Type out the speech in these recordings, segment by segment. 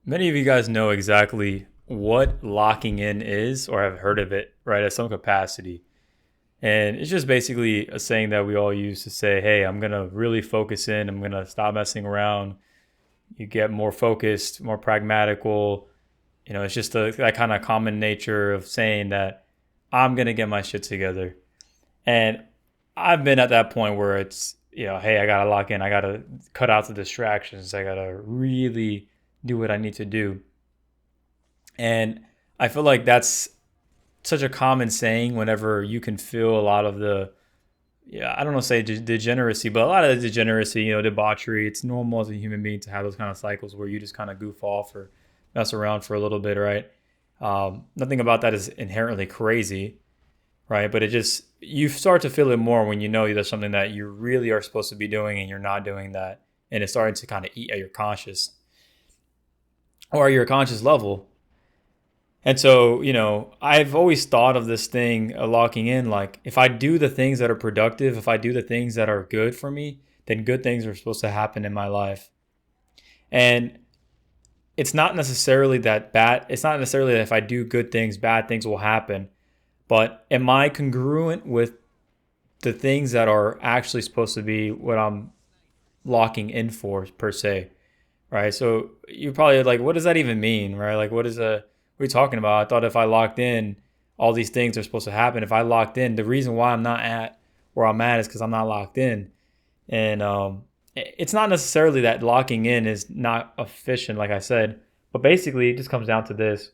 Many of you guys know exactly what locking in is or have heard of it, right, at some capacity. And it's just basically a saying that we all use to say, hey, I'm going to really focus in. I'm going to stop messing around. You get more focused, more pragmatical. It's just that kind of common nature of saying that I'm going to get my shit together. And I've been at that point where it's, hey, I got to lock in. I got to cut out the distractions. I got to really do what I need to do. And I feel like that's such a common saying whenever you can feel a lot of the, yeah, I don't know, say degeneracy, but a lot of the degeneracy, debauchery. It's normal as a human being to have those kind of cycles where you just kind of goof off or mess around for a little bit, right? Nothing about that is inherently crazy, right? But you start to feel it more when you know there's something that you really are supposed to be doing and you're not doing that. And it's starting to kind of eat at your conscious or your conscious level. And so, I've always thought of this thing, locking in, like if I do the things that are productive, if I do the things that are good for me, then good things are supposed to happen in my life. And it's not necessarily that bad. It's not necessarily that if I do good things, bad things will happen. But am I congruent with the things that are actually supposed to be what I'm locking in for, per se? Right. So you probably like, what does that even mean? Right. Like, what are you talking about? I thought if I locked in, all these things are supposed to happen. If I locked in, the reason why I'm not at where I'm at is because I'm not locked in. And it's not necessarily that locking in is not efficient, like I said, but basically it just comes down to this.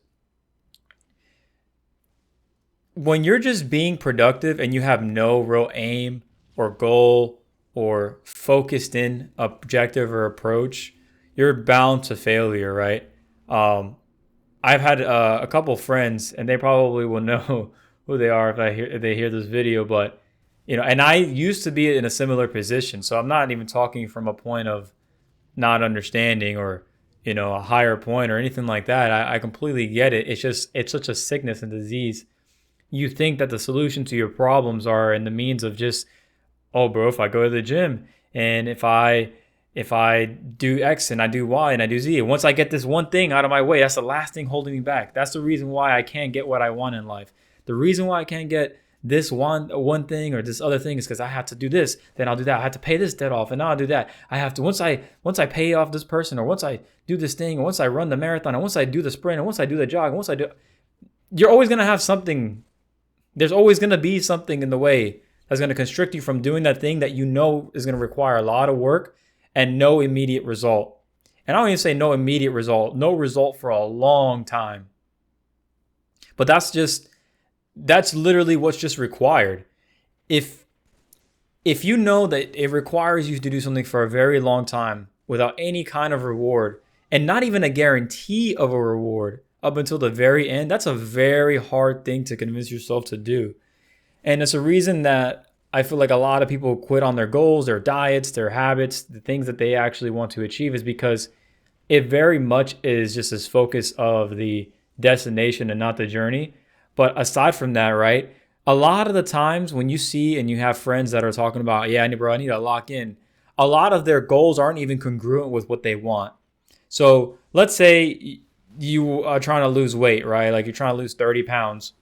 When you're just being productive and you have no real aim or goal or focused in objective or approach, you're bound to failure, right? I've had a couple friends, and they probably will know who they are if they hear this video. But and I used to be in a similar position, so I'm not even talking from a point of not understanding or a higher point or anything like that. I completely get it. It's such a sickness and disease. You think that the solution to your problems are in the means of just, oh, bro, if I go to the gym and if I do X and I do Y and I do Z, and once I get this one thing out of my way, that's the last thing holding me back. That's the reason why I can't get what I want in life. The reason why I can't get this one thing or this other thing is because I have to do this, then I'll do that. I have to pay this debt off, and now I'll do that. I have to once I pay off this person, or once I do this thing, or once I run the marathon, or once I do the sprint, or once I do the jog, and once I do, you're always gonna have something. There's always gonna be something in the way that's gonna constrict you from doing that thing that is gonna require a lot of work and no immediate result. And I don't even say no immediate result, no result for a long time. But that's literally what's just required. If you know that it requires you to do something for a very long time without any kind of reward and not even a guarantee of a reward up until the very end, that's a very hard thing to convince yourself to do. And it's a reason that I feel like a lot of people quit on their goals, their diets, their habits, the things that they actually want to achieve, is because it very much is just this focus of the destination and not the journey. But aside from that, right, a lot of the times when you see and you have friends that are talking about, yeah, bro, I need to lock in, a lot of their goals aren't even congruent with what they want. So let's say you are trying to lose weight, right? Like you're trying to lose 30 pounds,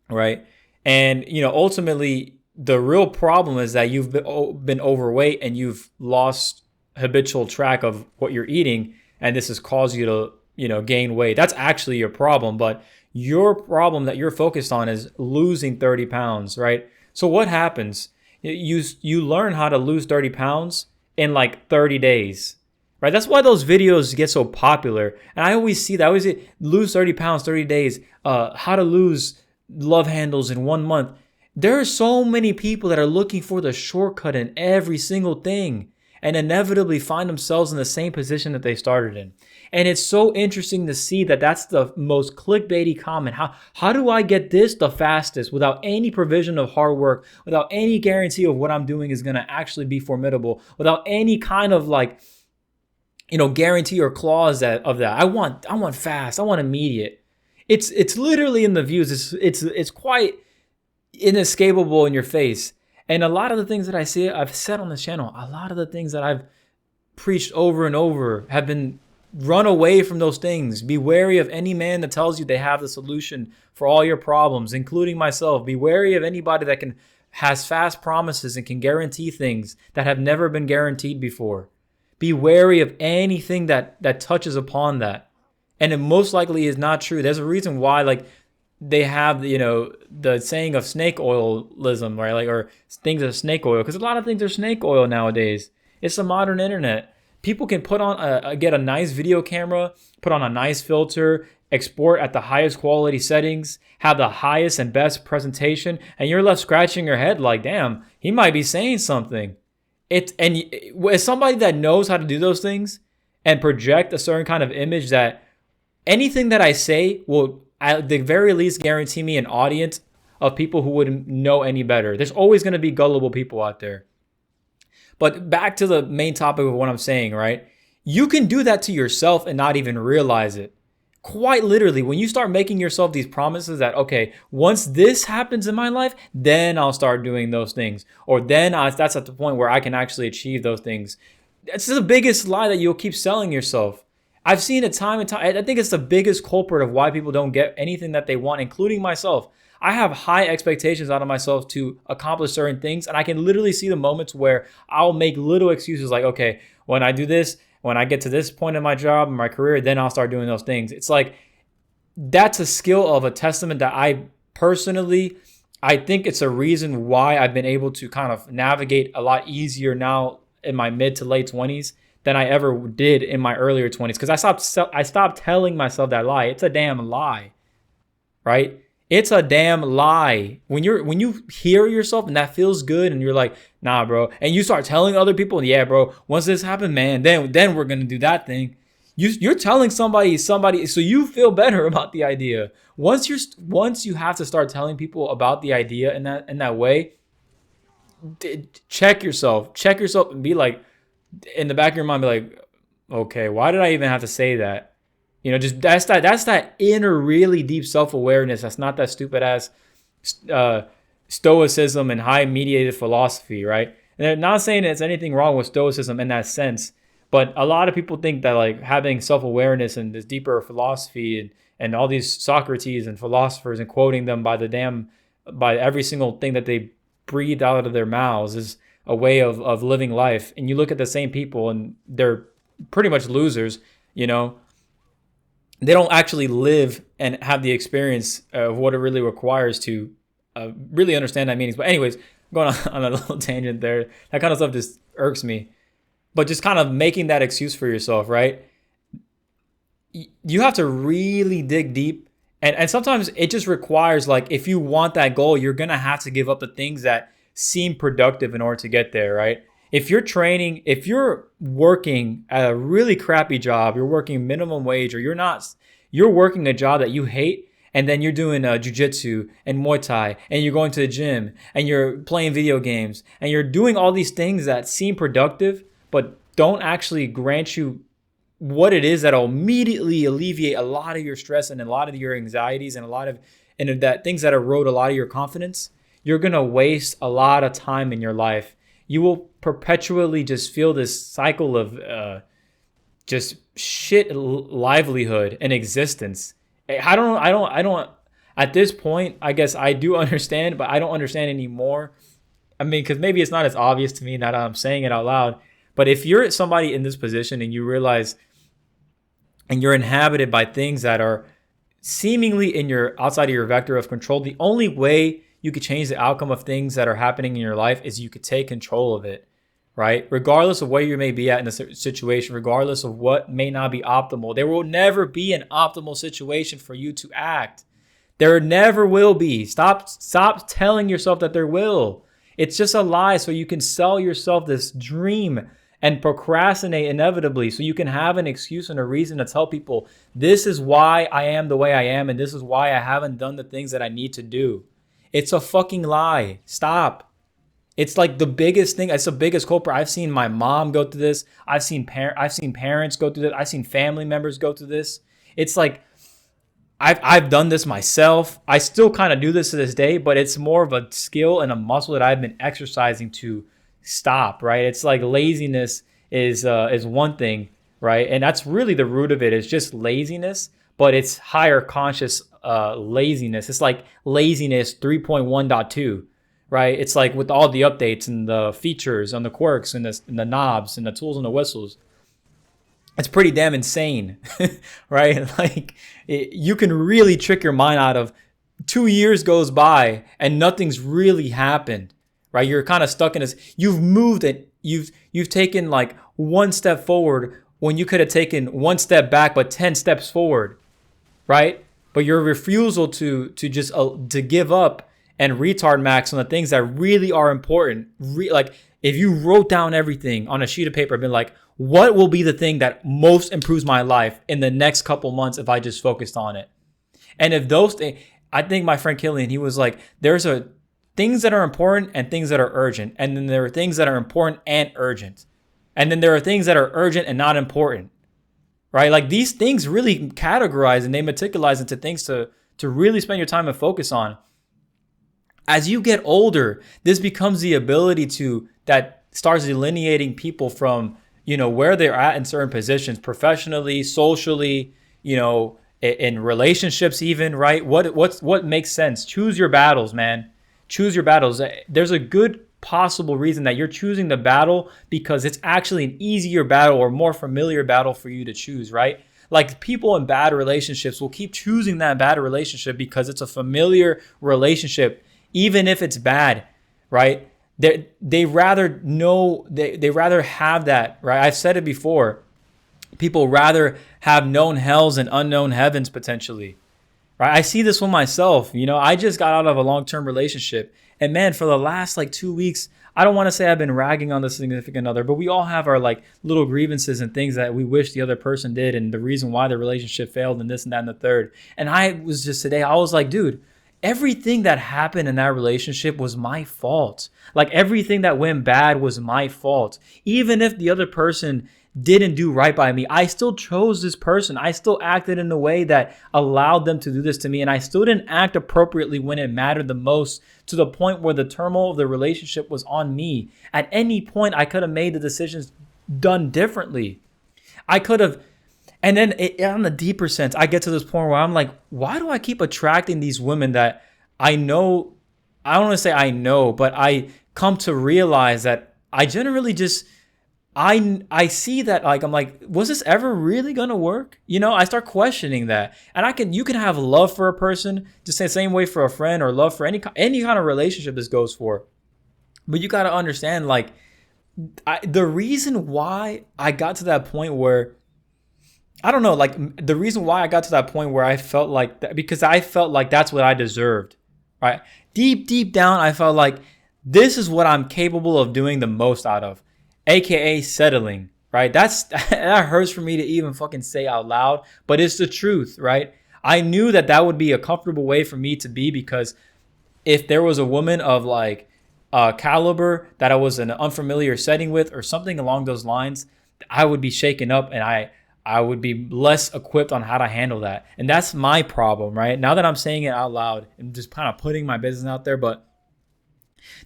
right? And, ultimately, the real problem is that you've been overweight and you've lost habitual track of what you're eating, and this has caused you to gain weight. That's actually your problem, but your problem that you're focused on is losing 30 pounds, right? So what happens? You learn how to lose 30 pounds in like 30 days, right? That's why those videos get so popular. And I always see that. I always say, lose 30 pounds, 30 days, how to lose love handles in 1 month. There are so many people that are looking for the shortcut in every single thing and inevitably find themselves in the same position that they started in. And it's so interesting to see that that's the most clickbaity comment. How do I get this the fastest without any provision of hard work, without any guarantee of what I'm doing is going to actually be formidable, without any kind of guarantee or clause of that. I want fast. I want immediate. It's literally in the views. It's quite inescapable in your face. And a lot of the things that I've said on this channel, a lot of the things that I've preached over and over have been Run away from those things. Be wary of any man that tells you they have the solution for all your problems, including myself. Be wary of anybody that has fast promises and can guarantee things that have never been guaranteed before. Be wary of anything that touches upon that. And it most likely is not true. There's a reason why, like, they have, the saying of snake oilism, right? Like, or things of snake oil, because a lot of things are snake oil nowadays. It's the modern internet. People can get a nice video camera, put on a nice filter, export at the highest quality settings, have the highest and best presentation, and you're left scratching your head like, damn, he might be saying something. As somebody that knows how to do those things and project a certain kind of image, that anything that I say will at the very least guarantee me an audience of people who wouldn't know any better. There's always going to be gullible people out there. But back to the main topic of what I'm saying, right? You can do that to yourself and not even realize it. Quite literally, when you start making yourself these promises that, okay, once this happens in my life, then I'll start doing those things. Or that's at the point where I can actually achieve those things. That's the biggest lie that you'll keep selling yourself. I've seen it time and time. I think it's the biggest culprit of why people don't get anything that they want, including myself. I have high expectations out of myself to accomplish certain things. And I can literally see the moments where I'll make little excuses like, okay, when I do this, when I get to this point in my job, in my career, then I'll start doing those things. It's like, that's a skill of a testament that I think it's a reason why I've been able to kind of navigate a lot easier now in my mid to late 20s than I ever did in my earlier 20s. Because I stopped telling myself that lie. It's a damn lie, right? It's a damn lie. When you hear yourself and that feels good and you're like, nah, bro. And you start telling other people, yeah, bro, once this happened, man, then we're going to do that thing. You're telling somebody, so you feel better about the idea. Once you have to start telling people about the idea in that way, check yourself and be like, in the back of your mind, be like, okay, why did I even have to say that? Just that's that inner, really deep self-awareness. That's not that stupid ass stoicism and high mediated philosophy, right? And they're not saying there's anything wrong with stoicism in that sense, but a lot of people think that like having self-awareness and this deeper philosophy and all these Socrates and philosophers and quoting them by every single thing that they breathe out of their mouths is a way of living life. And you look at the same people and they're pretty much losers, They don't actually live and have the experience of what it really requires to really understand that meaning. But anyways, going on a little tangent there. That kind of stuff just irks me. But just kind of making that excuse for yourself, right? You have to really dig deep. And sometimes it just requires, like, if you want that goal, you're going to have to give up the things that seem productive in order to get there, right? If you're working at a really crappy job, you're working minimum wage, or you're working a job that you hate, and then you're doing jiu-jitsu and Muay Thai, and you're going to the gym, and you're playing video games, and you're doing all these things that seem productive, but don't actually grant you what it is that'll immediately alleviate a lot of your stress and a lot of your anxieties and that things that erode a lot of your confidence, you're going to waste a lot of time in your life. You will perpetually just feel this cycle of just shit livelihood and existence. I don't, at this point, I guess I do understand, but I don't understand anymore. I mean, because maybe it's not as obvious to me now that I'm saying it out loud. But if you're somebody in this position and you realize, and you're inhabited by things that are seemingly outside of your vector of control, the only way you could change the outcome of things that are happening in your life is you could take control of it, right? Regardless of where you may be at in the situation, regardless of what may not be optimal, there will never be an optimal situation for you to act. There never will be. Stop telling yourself that there will. It's just a lie so you can sell yourself this dream and procrastinate inevitably so you can have an excuse and a reason to tell people, this is why I am the way I am, and this is why I haven't done the things that I need to do. It's a fucking lie. Stop. It's like the biggest thing. It's the biggest culprit. I've seen my mom go through this. I've seen parents go through this. I've seen family members go through this. It's like I've done this myself. I still kind of do this to this day, but it's more of a skill and a muscle that I've been exercising to stop, right? It's like laziness is one thing, right? And that's really the root of it. It's just laziness, but it's higher conscious laziness. It's like laziness 3.1.2, right? It's like with all the updates and the features and the quirks and the knobs and the tools and the whistles. It's pretty damn insane, right? Like you can really trick your mind out of 2 years goes by and nothing's really happened, right? You're kind of stuck in this. You've moved it. You've taken like one step forward when you could have taken one step back, but 10 steps forward, right? But your refusal to just to give up and retard max on the things that really are important. Like if you wrote down everything on a sheet of paper and been like, what will be the thing that most improves my life in the next couple months if I just focused on it? And if those things, I think my friend Killian, he was like, there's things that are important and things that are urgent. And then there are things that are important and urgent. And then there are things that are urgent and not important, right? Like these things really categorize and they meticulate into things to really spend your time and focus on. As you get older, this becomes the ability that starts delineating people from, where they're at in certain positions, professionally, socially, in relationships even, right? What makes sense? Choose your battles, man. Choose your battles. There's a good possible reason that you're choosing the battle because it's actually an easier battle or more familiar battle for you to choose, right? Like people in bad relationships will keep choosing that bad relationship because it's a familiar relationship, even if it's bad, right? They rather know, they rather have that, right? I've said it before. People rather have known hells and unknown heavens potentially, right? I see this with myself. I just got out of a long-term relationship. And man, for the last 2 weeks, I don't want to say I've been ragging on the significant other, but we all have our little grievances and things that we wish the other person did and the reason why the relationship failed and this and that and the third. And I was like, dude, everything that happened in that relationship was my fault. Like everything that went bad was my fault. Even if the other person didn't do right by me, I still chose this person. I still acted in a way that allowed them to do this to me. And I still didn't act appropriately when it mattered the most, to the point where the turmoil of the relationship was on me. At any point, I could have made the decisions done differently. I could have. And then on the deeper sense, I get to this point where I'm like, why do I keep attracting these women that I know? I don't want to say I know, but I come to realize that I generally just, I see that I'm like, was this ever really going to work? I start questioning that. And you can have love for a person just the same way for a friend, or love for any kind of relationship this goes for. But you got to understand, the reason why I got to that point where, I don't know, the reason why I got to that point where I felt like that, because I felt like that's what I deserved, right? Deep down, I felt like this is what I'm capable of doing the most out of, AKA settling, right? That hurts for me to even fucking say out loud, but it's the truth, right? I knew that would be a comfortable way for me to be, because if there was a woman of caliber that I was in an unfamiliar setting with or something along those lines, I would be shaken up and I would be less equipped on how to handle that. And that's my problem, right? Now that I'm saying it out loud and just kind of putting my business out there, but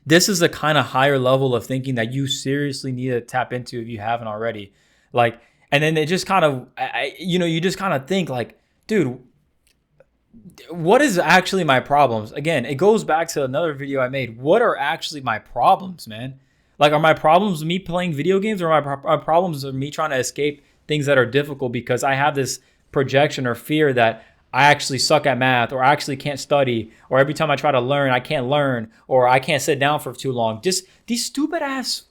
this is the kind of higher level of thinking that you seriously need to tap into if you haven't already. And then it just kind of, you just kind of think dude, what is actually my problems? Again, it goes back to another video I made. What are actually my problems, man? Are my problems me playing video games, or my problems are me trying to escape things that are difficult because I have this projection or fear that I actually suck at math, or I actually can't study, or every time I try to learn, I can't learn, or I can't sit down for too long. Just these stupid ass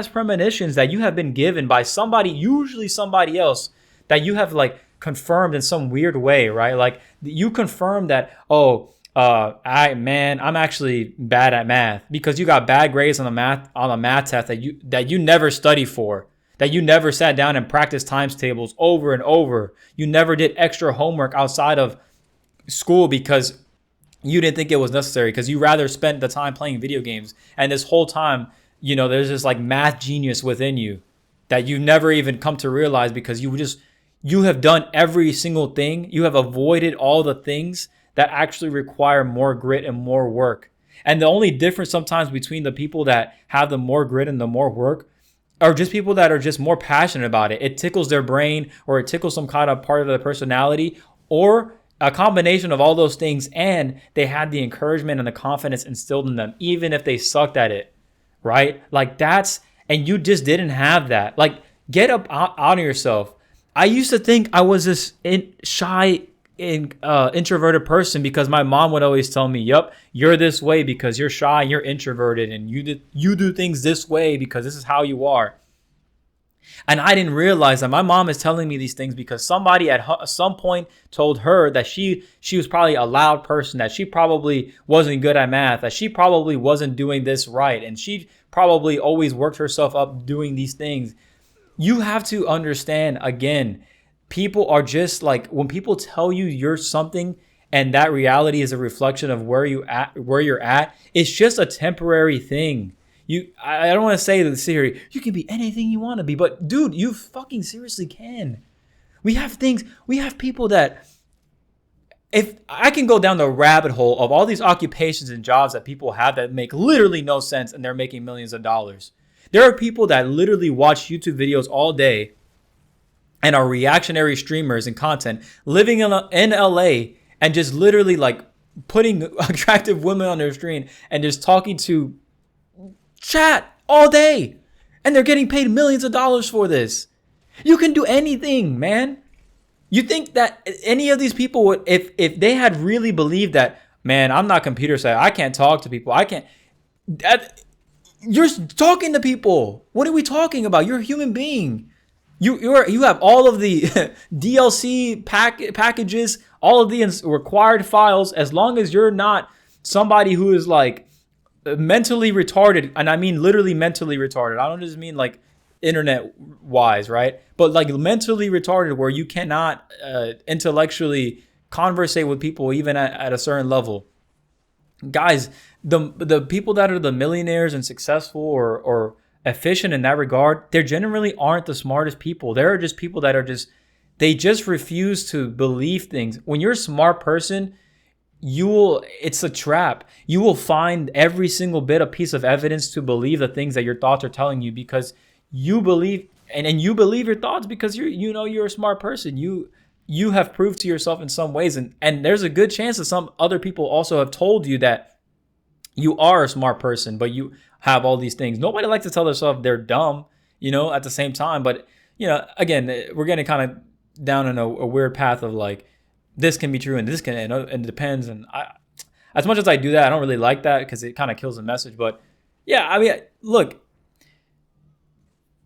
premonitions that you have been given by somebody, usually somebody else, that you have confirmed in some weird way, right? You confirm that, I'm actually bad at math because you got bad grades on the math test that you never study for. That you never sat down and practiced times tables over and over. You never did extra homework outside of school because you didn't think it was necessary, because you rather spent the time playing video games. And this whole time, there's this math genius within you that you never even come to realize, because you have done every single thing. You have avoided all the things that actually require more grit and more work. And the only difference sometimes between the people that have the more grit and the more work or just people that are just more passionate about it. It tickles their brain, or it tickles some kind of part of their personality, or a combination of all those things. And they had the encouragement and the confidence instilled in them, even if they sucked at it, right? Like and you just didn't have that. Like, get up out of yourself. I used to think I was this shy, introverted person because my mom would always tell me, "Yep, you're this way because you're shy, you're introverted, and you do things this way because this is how you are." And I didn't realize that my mom is telling me these things because somebody at some point told her that she was probably a loud person, that she probably wasn't good at math, that she probably wasn't doing this right, and she probably always worked herself up doing these things. You have to understand, again, people are just like, when people tell you you're something and that reality is a reflection of where you're at, it's just a temporary thing. I don't want to say that Siri, you can be anything you want to be, but dude, you fucking seriously can. We have people that, if I can go down the rabbit hole of all these occupations and jobs that people have that make literally no sense, and they're making millions of dollars. There are people that literally watch YouTube videos all day and are reactionary streamers and content, living in LA and just literally like putting attractive women on their screen and just talking to chat all day. And they're getting paid millions of dollars for this. You can do anything, man. You think that any of these people would, if they had really believed that, man, I'm not computer savvy, I can't talk to people, you're talking to people. What are we talking about? You're a human being. You have all of the DLC packages, all of the required files. As long as you're not somebody who is like mentally retarded, and I mean literally mentally retarded. I don't just mean like internet wise, right? But like mentally retarded, where you cannot intellectually conversate with people even at a certain level. Guys, the people that are the millionaires and successful or efficient in that regard, they generally aren't the smartest people. There are just people that are they just refuse to believe things. When you're a smart person, it's a trap. You will find every single bit of piece of evidence to believe the things that your thoughts are telling you, because you believe, and you believe your thoughts because you're a smart person. You have proved to yourself in some ways, and there's a good chance that some other people also have told you that you are a smart person, but you have all these things. Nobody likes to tell themselves they're dumb, at the same time. But, again, we're getting kind of down in a weird path of like, this can be true and this can, and it depends. And as much as I do that, I don't really like that because it kind of kills the message. But yeah, I mean, look,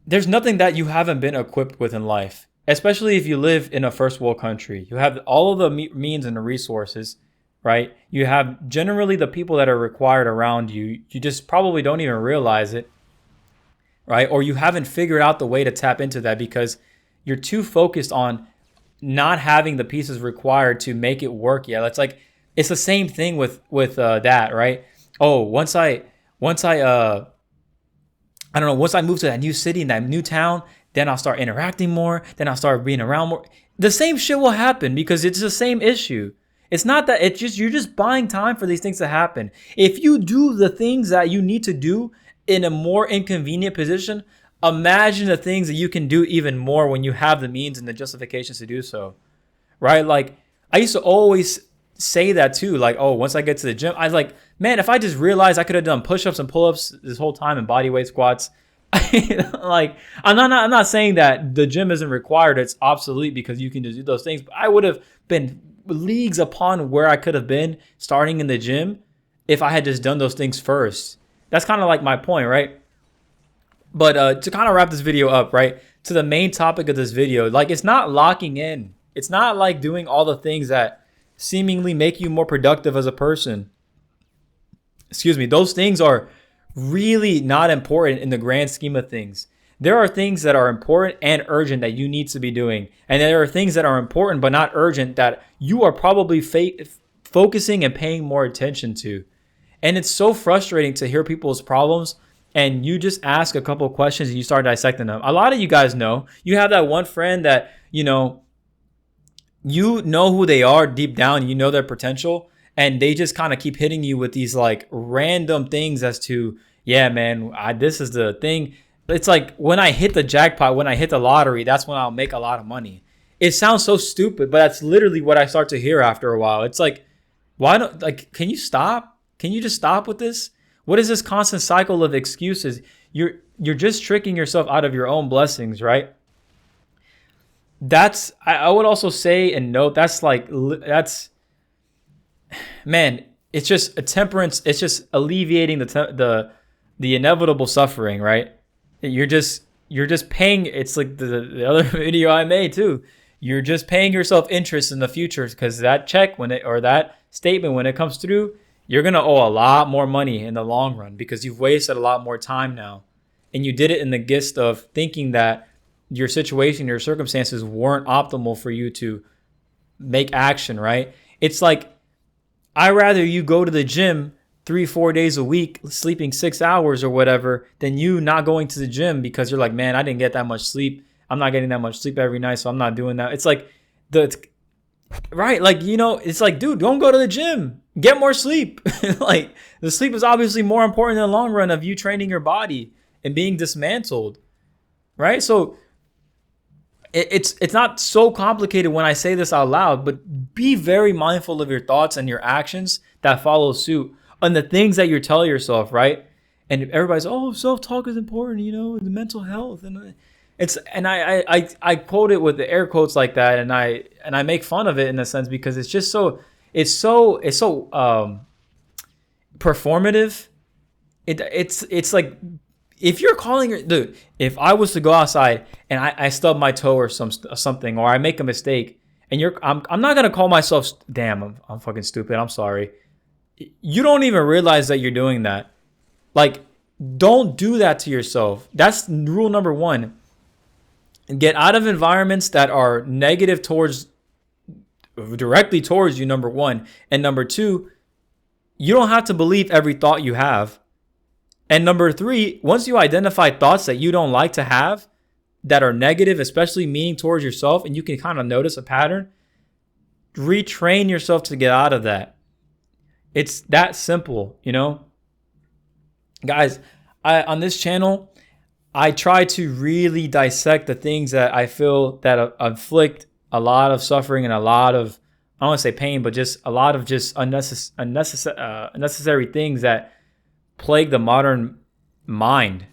there's nothing that you haven't been equipped with in life, especially if you live in a first world country. You have all of the means and the resources, right? You have generally the people that are required around you. You just probably don't even realize it, right? Or you haven't figured out the way to tap into that because you're too focused on not having the pieces required to make it work. Yeah, it's the same thing with that, right? Oh, once I don't know, once I move to that new city, in that new town, then I'll start interacting more, then I'll start being around more. The same shit will happen because it's the same issue. It's not that you're just buying time for these things to happen. If you do the things that you need to do in a more inconvenient position, imagine the things that you can do even more when you have the means and the justifications to do so, right? Like, I used to always say that too. Like, oh, once I get to the gym, I was like, man, if I just realized I could have done push-ups and pull-ups this whole time and body weight squats, like, I'm not saying that the gym isn't required. It's obsolete because you can just do those things. But I would have been leagues upon where I could have been starting in the gym if I had just done those things first. That's kind of like my point, right? But to kind of wrap this video up, right, to the main topic of this video, like, it's not locking in. It's not like doing all the things that seemingly make you more productive as a person. Excuse me. Those things are really not important in the grand scheme of things. There are things that are important and urgent that you need to be doing. And there are things that are important but not urgent that you are probably focusing and paying more attention to. And it's so frustrating to hear people's problems and you just ask a couple of questions and you start dissecting them. A lot of you guys know, you have that one friend that, you know who they are deep down, you know their potential, and they just kind of keep hitting you with these like random things as to, yeah, man, this is the thing. It's like when I hit the jackpot, when I hit the lottery, that's when I'll make a lot of money. It sounds so stupid, but that's literally what I start to hear after a while. It's like, why don't, like, can you stop? Can you just stop with this? What is this constant cycle of excuses? You're just tricking yourself out of your own blessings, right? That's, I would also say and note, that's, man, it's just a temperance. It's just alleviating the inevitable suffering, right? You're just paying. It's like the other video I made too. You're just paying yourself interest in the future, because that check or that statement, when it comes through, you're gonna owe a lot more money in the long run, because you've wasted a lot more time now, and you did it in the gist of thinking that your situation, your circumstances weren't optimal for you to make action, right? It's like, I'd rather you go to the gym 3-4 days a week, sleeping 6 hours or whatever, than you not going to the gym because you're like, man, I didn't get that much sleep. I'm not getting that much sleep every night, so I'm not doing that. It's like right? Like, it's like, dude, don't go to the gym. Get more sleep. Like, the sleep is obviously more important in the long run of you training your body and being dismantled, right? So it's not so complicated when I say this out loud, but be very mindful of your thoughts and your actions that follow suit on the things that you're telling yourself, right? And everybody's, oh, self-talk is important, the mental health, and I quote it with the air quotes like that, and I make fun of it in a sense, because it's just it's so performative. It's like, if you're calling your dude, if I was to go outside and I stub my toe or something, or I make a mistake, and I'm not gonna call myself, damn, I'm fucking stupid, I'm sorry. You don't even realize that you're doing that. Like, don't do that to yourself. That's rule number one. Get out of environments that are negative directly towards you, number one. And number two, you don't have to believe every thought you have. And number three, once you identify thoughts that you don't like to have, that are negative, especially meaning towards yourself, and you can kind of notice a pattern, retrain yourself to get out of that. It's that simple, Guys, on this channel, I try to really dissect the things that I feel that inflict a lot of suffering and a lot of, I don't want to say pain, but just a lot of just unnecessary things that plague the modern mind.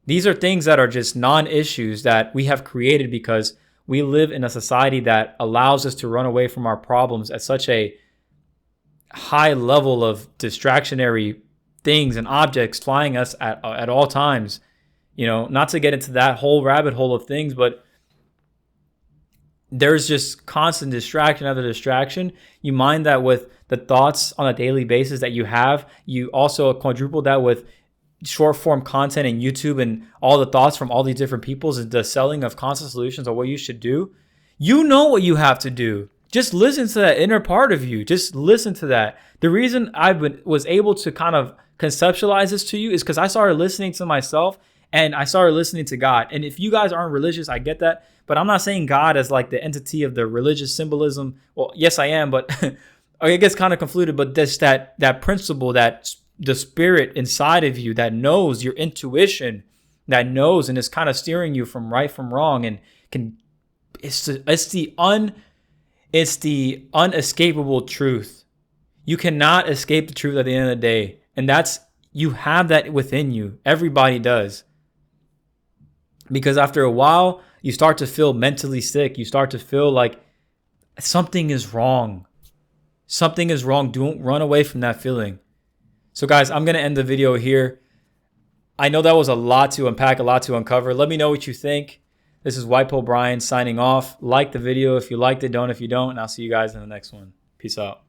These are things that are just non-issues that we have created because we live in a society that allows us to run away from our problems at such a high level of distractionary things and objects flying us at all times. Not to get into that whole rabbit hole of things, but there's just constant distraction after distraction. You mind that with the thoughts on a daily basis that you have. You also quadruple that with short form content and YouTube and all the thoughts from all these different peoples and the selling of constant solutions on what you should do. You know what you have to do. Just listen to that inner part of you. Just listen to that. The reason was able to kind of conceptualize this to you is because I started listening to myself and I started listening to God. And if you guys aren't religious, I get that. But I'm not saying God as like the entity of the religious symbolism. Well, yes, I am, but it gets kind of conflated. But this that principle, that the spirit inside of you that knows, your intuition that knows and is kind of steering you from right from wrong, and it's the unescapable truth. You cannot escape the truth at the end of the day. And you have that within you. Everybody does. Because after a while, you start to feel mentally sick. You start to feel like something is wrong. Something is wrong. Don't run away from that feeling. So guys, I'm going to end the video here. I know that was a lot to unpack, a lot to uncover. Let me know what you think. This is White Pill Brian signing off. Like the video if you liked it, don't if you don't, and I'll see you guys in the next one. Peace out.